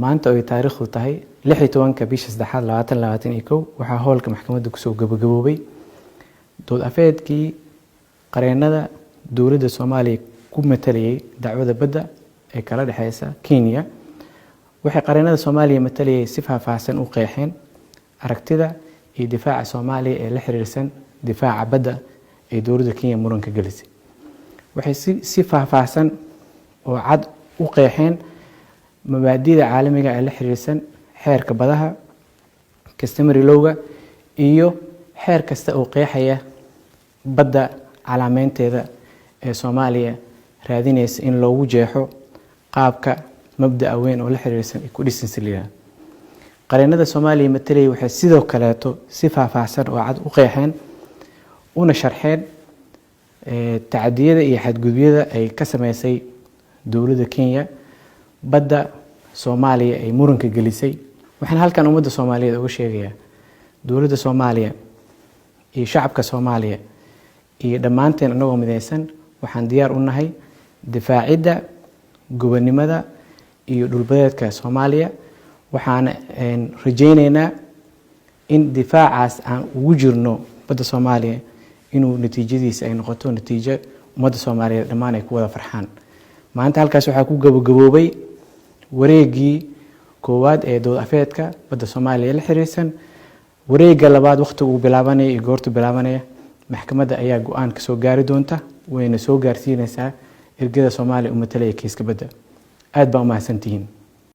maanta oo taariikhdu tahay 16 bisha 2021 waxaa howlka maxkamadda ku soo gabagaboobay dood afeedkii qareenada dowladda Soomaaliya ku matalayay dacwada badda ee kala dhaxaysa Kenya. waxay qareenada Soomaaliya matalayay si faahfaahsan u qeexeen aragtida iyo difaaca Soomaaliya ee la xiriirsan difaaca badda ee dowladda Kenya muranka gelisay. waxay si faahfaahsan oo cad u qeexeen mabaadi'da caalamiga ee la xiriirsan xeerka badaha, customary law iyo xeer kasta oo qeexaya badda calaameynteeda ee Soomaaliya raadinaysa in loogu jeexo qaabka mabda'a weyn oo la xiriirsan ku dhisan saliida. qareenada Soomaaliya matalay waxay sidoo kale si faahfaahsan oo cad u qeexeen una sharxeen tacadiyada iyo xadgudubyada ay ka sameysay dowladda Kenya badda Soomaaliya ay muranka gelisay. waxaan halkan ummadda Soomaaliyeed uga sheegayaa dowladda Soomaaliya iyo shacabka Soomaaliya iyo dhammaanteen anagoo midaysan waxaan diyaar u nahay difaacidda gobonimada iyo dhulbadeedka Soomaaliya. waxaan rajaynaynaa in difaacaas aan ugu jirno badda Soomaaliya inuu natiijadiisa ay noqoto natiijo ummadda Soomaaliyeed dhammaan ay ku wada farxaan. maanta halkaas waxaa ku gabagaboobay wareegii koowaad ee dood afeedka badda Soomaaliya la xiriirsan. wareegga labaad waqtiga uu bilaabanaya iyo goortu bilaabanaya maxkamadda ayaa go'aan ka soo gaari doonta wayna soo gaarsiinaysaa ergada Soomaaliya u matalaya kiiska badda. aad baa u mahadsantihiin.